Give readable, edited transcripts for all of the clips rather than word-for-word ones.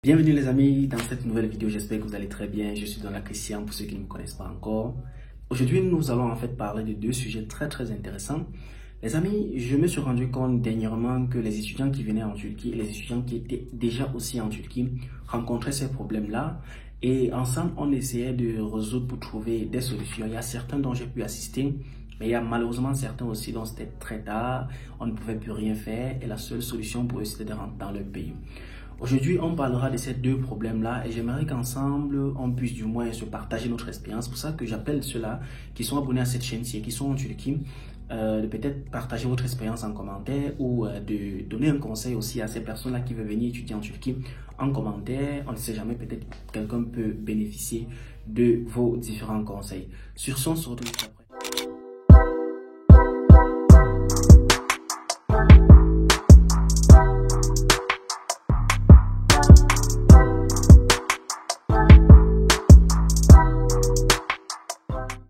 Bienvenue les amis dans cette nouvelle vidéo, j'espère que vous allez très bien. Je suis Donald Christian pour ceux qui ne me connaissent pas encore. Aujourd'hui nous allons en fait parler de deux sujets très intessants. Les amis, je me suis rendu compte dernièrement que les étudiants qui venaient en Turquie et les étudiants qui étaient déjà aussi en Turquie rencontraient ces problèmes-là. Et ensemble, on essayait de résoudre pour trouver des solutions. Il y a certains dont j'ai pu assister, mais il y a malheureusement certains aussi dont c'était très tard, on ne pouvait plus rien faire et la seule solution pour eux c'était de rentrer dans leur pays. Aujourd'hui, on parlera de ces deux problèmes-là et j'aimerais qu'ensemble, on puisse du moins se partager notre expérience. C'est pour ça que j'appelle ceux-là qui sont abonnés à cette chaîne-ci et qui sont en Turquie, de peut-être partager votre expérience en commentaire ou de donner un conseil aussi à ces personnes-là qui veulent venir étudier en Turquie en commentaire. On ne sait jamais, peut-être quelqu'un peut bénéficier de vos différents conseils. Sur ce, on se retrouve après.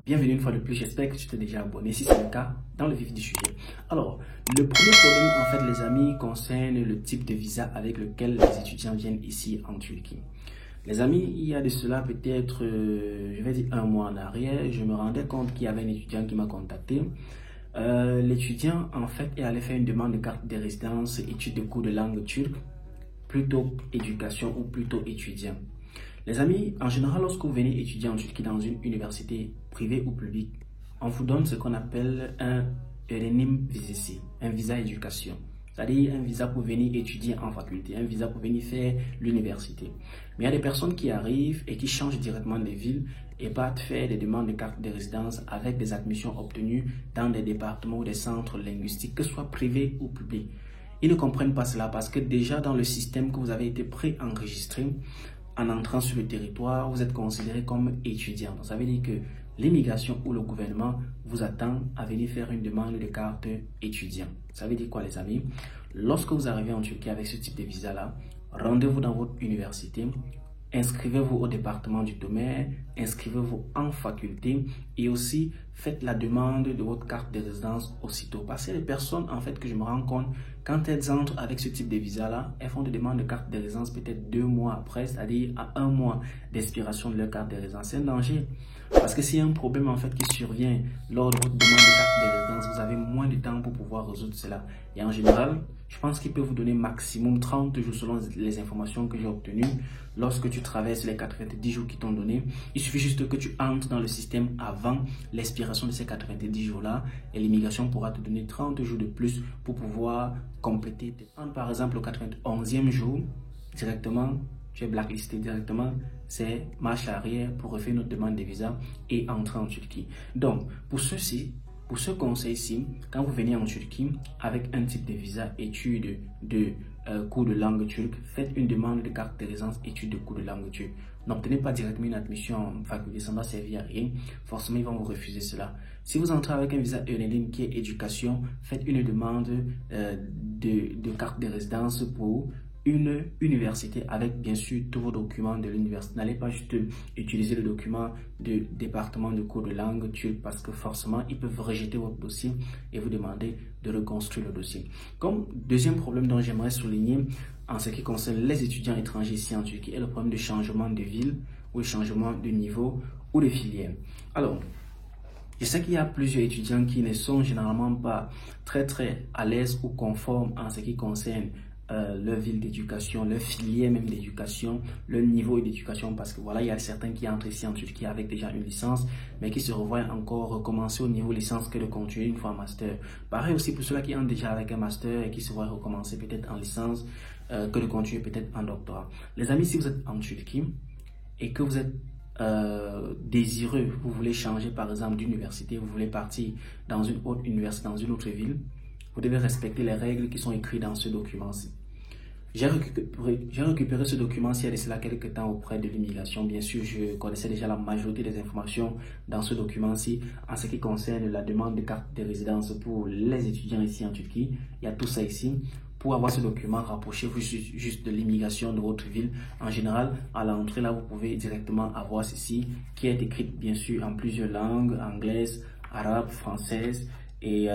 Bienvenue une fois de plus, j'espère que tu t'es déjà abonné. Si c'est le cas, dans le vif du sujet. Alors, le premier problème, en fait, les amis, concerne le type de visa avec lequel les étudiants viennent ici en Turquie. Les amis, il y a de cela peut-être, je vais dire un mois en arrière, je me rendais compte qu'il y avait un étudiant qui m'a contacté. L'étudiant, en fait, est allé faire une demande de carte de résidence, études de cours de langue turque, plutôt éducation ou plutôt étudiant. Les amis, en général, lorsque vous venez étudier en Turquie dans une université privée ou publique, on vous donne ce qu'on appelle un öğrenim vizesi, un visa éducation. C'est-à-dire un visa pour venir étudier en faculté, un visa pour venir faire l'université. Mais il y a des personnes qui arrivent et qui changent directement de ville et partent faire des demandes de carte de résidence avec des admissions obtenues dans des départements ou des centres linguistiques, que ce soit privés ou publics. Ils ne comprennent pas cela parce que déjà dans le système que vous avez été pré-enregistré, en entrant sur le territoire, vous êtes considéré comme étudiant. Donc, ça veut dire que l'immigration ou le gouvernement vous attend à venir faire une demande de carte étudiant. Ça veut dire quoi les amis? Lorsque vous arrivez en Turquie avec ce type de visa-là, rendez-vous dans votre université, inscrivez-vous au département du domaine, inscrivez-vous en faculté et aussi faites la demande de votre carte de résidence aussitôt. Parce que les personnes en fait que je me rends compte, quand elles entrent avec ce type de visa-là, elles font des demandes de carte de résidence peut-être 2 mois après, c'est-à-dire à 1 mois d'expiration de leur carte de résidence. C'est un danger. Parce que s'il y a un problème en fait qui survient lors de votre demande de carte de résidence, vous avez moins de temps pour pouvoir résoudre cela. Et en général, je pense qu'il peut vous donner maximum 30 jours selon les informations que j'ai obtenues. Lorsque tu traverses les 90 jours qui t'ont donné, il suffit juste que tu entres dans le système avant l'expiration de ces 90 jours-là et l'immigration pourra te donner 30 jours de plus pour pouvoir compléter. Par exemple, au 91e jour, directement, tu es blacklisté directement, c'est marche arrière pour refaire notre demande de visa et entrer en Turquie. Donc, pour ce conseil-ci, quand vous venez en Turquie avec un type de visa études de cours de langue turque, faites une demande de carte de résidence études de cours de langue turque. N'obtenez pas directement une admission en faculté, ça ne va servir à rien. Forcément, ils vont vous refuser cela. Si vous entrez avec un visa öğrenim qui est éducation, faites une demande de carte de résidence pour une université avec bien sûr tous vos documents de l'université. N'allez pas juste utiliser le document du département de cours de langue turque parce que forcément ils peuvent rejeter votre dossier et vous demander de reconstruire le dossier. Comme deuxième problème dont j'aimerais souligner en ce qui concerne les étudiants étrangers ici en Turquie est le problème de changement de ville ou de changement de niveau ou de filière. Alors, je sais qu'il y a plusieurs étudiants qui ne sont généralement pas très à l'aise ou conformes en ce qui concerne leur ville d'éducation, leur filière même d'éducation, leur niveau d'éducation, parce que voilà, il y a certains qui entrent ici en Turquie avec déjà une licence, mais qui se revoient encore recommencer au niveau licence que de continuer une fois un master. Pareil aussi pour ceux-là qui entrent déjà avec un master et qui se voient recommencer peut-être en licence, que de continuer peut-être en doctorat. Les amis, si vous êtes en Turquie et que vous êtes désireux, vous voulez changer par exemple d'université, vous voulez partir dans une autre université, dans une autre ville, vous devez respecter les règles qui sont écrites dans ce document-ci. J'ai récupéré ce document-ci il y a de cela quelques temps auprès de l'immigration. Bien sûr, je connaissais déjà la majorité des informations dans ce document-ci en ce qui concerne la demande de carte de résidence pour les étudiants ici en Turquie. Il y a tout ça ici. Pour avoir ce document, rapprochez-vous juste de l'immigration de votre ville. En général, à l'entrée, là, vous pouvez directement avoir ceci qui est écrit bien sûr en plusieurs langues, anglaise, arabe, française et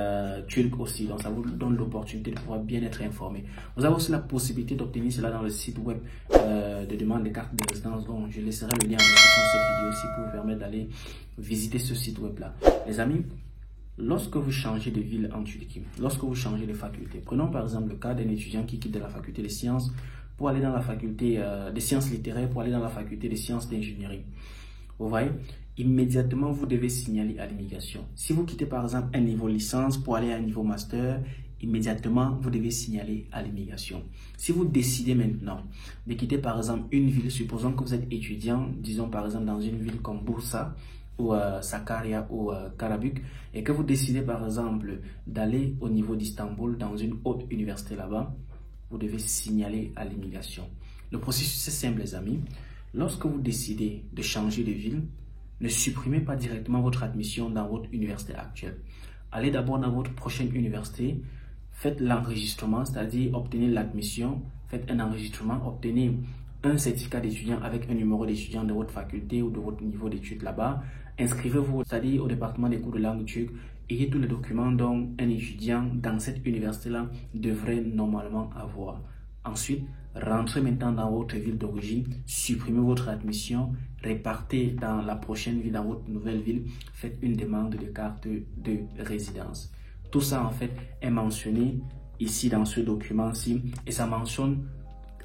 turc aussi. Donc, ça vous donne l'opportunité de pouvoir bien être informé. Vous avez aussi la possibilité d'obtenir cela dans le site web de demande de carte de résidence. Donc, je laisserai le lien en description de cette vidéo aussi pour vous permettre d'aller visiter ce site web-là. Les amis, lorsque vous changez de ville en Turquie, lorsque vous changez de faculté, prenons par exemple le cas d'un étudiant qui quitte de la faculté des sciences pour aller dans la faculté des sciences littéraires, pour aller dans la faculté des sciences d'ingénierie. Vous voyez, immédiatement, vous devez signaler à l'immigration. Si vous quittez par exemple un niveau licence pour aller à un niveau master, immédiatement, vous devez signaler à l'immigration. Si vous décidez maintenant de quitter par exemple une ville, supposons que vous êtes étudiant, disons par exemple dans une ville comme Bursa, ou Sakarya ou Karabük, et que vous décidez par exemple d'aller au niveau d'Istanbul dans une haute université là-bas, vous devez signaler à l'immigration. Le processus est simple les amis. Lorsque vous décidez de changer de ville, ne supprimez pas directement votre admission dans votre université actuelle. Allez d'abord dans votre prochaine université, faites l'enregistrement, c'est-à-dire obtenez l'admission, faites un enregistrement, obtenez un certificat d'étudiant avec un numéro d'étudiant de votre faculté ou de votre niveau d'études là-bas. Inscrivez-vous, c'est-à-dire au département des cours de langue turque. Ayez tous les documents dont un étudiant dans cette université-là devrait normalement avoir. Ensuite, rentrez maintenant dans votre ville d'origine, supprimez votre admission, repartez dans la prochaine ville, dans votre nouvelle ville, faites une demande de carte de résidence. Tout ça en fait est mentionné ici dans ce document-ci et ça mentionne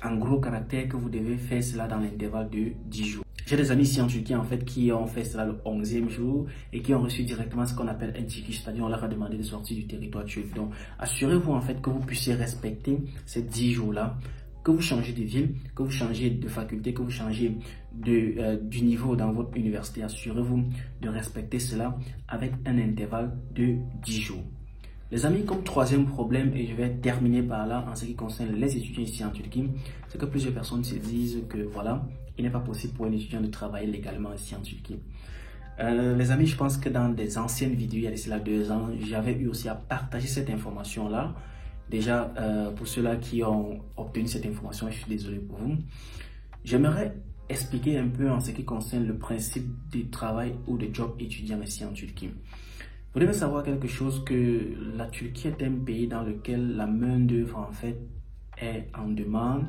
en gros caractère que vous devez faire cela dans l'intervalle de 10 jours. J'ai des amis ici en Turquie en fait qui ont fait cela le 11e jour et qui ont reçu directement ce qu'on appelle un ticket, c'est-à-dire on leur a demandé de sortir du territoire turc. Donc assurez-vous en fait que vous puissiez respecter ces 10 jours-là, que vous changez de ville, que vous changez de faculté, que vous changez du niveau dans votre université. Assurez-vous de respecter cela avec un intervalle de 10 jours. Les amis, comme troisième problème, et je vais terminer par là en ce qui concerne les étudiants ici en Turquie, c'est que plusieurs personnes se disent que voilà, il n'est pas possible pour un étudiant de travailler légalement ici en Turquie. Les amis, je pense que dans des anciennes vidéos, il y a cela 2 ans, j'avais eu aussi à partager cette information-là. Déjà, pour ceux-là qui ont obtenu cette information, je suis désolé pour vous. J'aimerais expliquer un peu en ce qui concerne le principe du travail ou de job étudiant ici en Turquie. Vous devez savoir quelque chose, que la Turquie est un pays dans lequel la main-d'œuvre en fait est en demande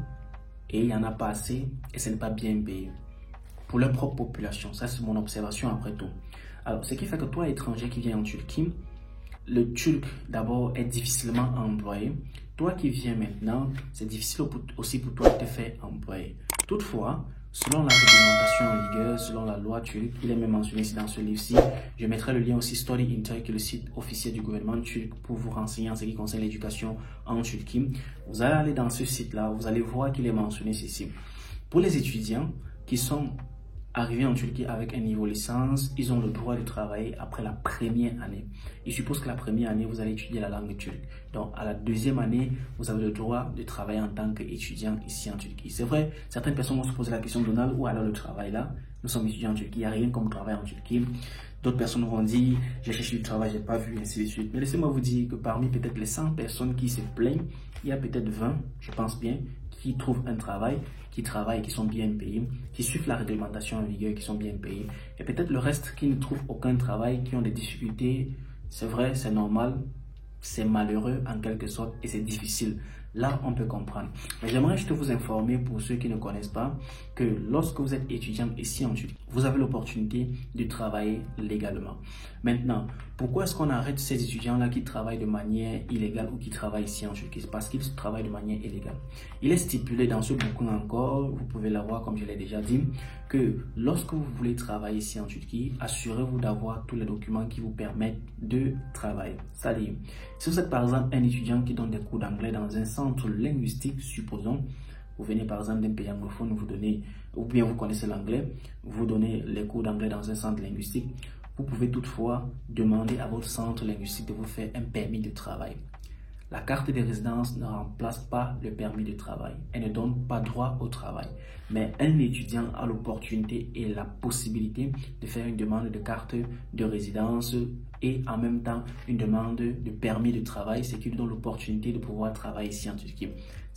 et il n'y en a pas assez et ce n'est pas bien payé pour leur propre population. Ça, c'est mon observation après tout. Alors, ce qui fait que toi, étranger qui viens en Turquie, le turc d'abord est difficilement employé. Toi qui viens maintenant, c'est difficile aussi pour toi de te faire employer. Toutefois, selon la réglementation en vigueur, selon la loi turque, il est même mentionné ici dans ce livre-ci. Je mettrai le lien aussi Story in Turkey, le site officiel du gouvernement turc, pour vous renseigner en ce qui concerne l'éducation en Turquie. Vous allez aller dans ce site-là, vous allez voir qu'il est mentionné ici. Pour les étudiants qui sont arrivés en Turquie avec un niveau licence, ils ont le droit de travailler après la première année. Il suppose que la première année, vous allez étudier la langue turque. Donc, à la deuxième année, vous avez le droit de travailler en tant qu'étudiant ici en Turquie. C'est vrai, certaines personnes vont se poser la question, Donald, où alors le travail là? Nous sommes étudiants en Turquie, il n'y a rien comme travail en Turquie. D'autres personnes vont dire, j'ai cherché du travail, j'ai pas vu, ainsi de suite. Mais laissez-moi vous dire que parmi peut-être les 100 personnes qui se plaignent, il y a peut-être 20, je pense bien, qui trouvent un travail, qui travaillent, qui sont bien payés, qui suivent la réglementation en vigueur, qui sont bien payés. Et peut-être le reste qui ne trouvent aucun travail, qui ont des difficultés. C'est vrai, c'est normal, c'est malheureux en quelque sorte et c'est difficile. Là, on peut comprendre. Mais j'aimerais juste vous informer, pour ceux qui ne connaissent pas, que lorsque vous êtes étudiant ici en Turquie, vous avez l'opportunité de travailler légalement. Maintenant, pourquoi est-ce qu'on arrête ces étudiants-là qui travaillent de manière illégale ou qui travaillent ici en Turquie? C'est parce qu'ils travaillent de manière illégale. Il est stipulé dans ce bouquin encore, vous pouvez l'avoir comme je l'ai déjà dit, que lorsque vous voulez travailler ici en Turquie, assurez-vous d'avoir tous les documents qui vous permettent de travailler. C'est-à-dire, si vous êtes par exemple un étudiant qui donne des cours d'anglais dans un centre linguistique, supposons, vous venez par exemple d'un pays anglophone, vous donnez, ou bien vous connaissez l'anglais, vous donnez les cours d'anglais dans un centre linguistique, vous pouvez toutefois demander à votre centre linguistique de vous faire un permis de travail. La carte de résidence ne remplace pas le permis de travail. Elle ne donne pas droit au travail. Mais un étudiant a l'opportunité et la possibilité de faire une demande de carte de résidence et en même temps une demande de permis de travail, ce qui lui donne l'opportunité de pouvoir travailler ici en Turquie.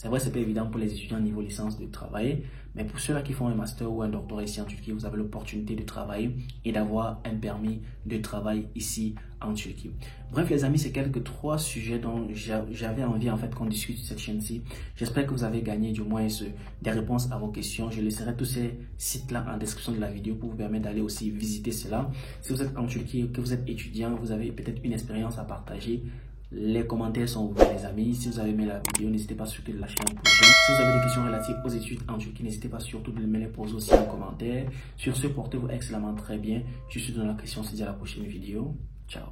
C'est vrai, c'est pas évident pour les étudiants niveau licence de travailler, mais pour ceux-là qui font un master ou un doctorat ici en Turquie, vous avez l'opportunité de travailler et d'avoir un permis de travail ici en Turquie. Bref les amis, c'est quelques 3 sujets dont j'avais envie en fait qu'on discute sur cette chaîne-ci. J'espère que vous avez gagné du moins des réponses à vos questions. Je laisserai tous ces sites-là en description de la vidéo pour vous permettre d'aller aussi visiter cela. Si vous êtes en Turquie, que vous êtes étudiant, vous avez peut-être une expérience à partager, les commentaires sont ouverts les amis. Si vous avez aimé la vidéo, n'hésitez pas surtout de lâcher un pouce bleu. Si vous avez des questions relatives aux études en Turquie, n'hésitez pas surtout de me les poser aussi en commentaire. Sur ce, portez-vous excellemment très bien. Je suis dans la question, on se dit à la prochaine vidéo. Ciao.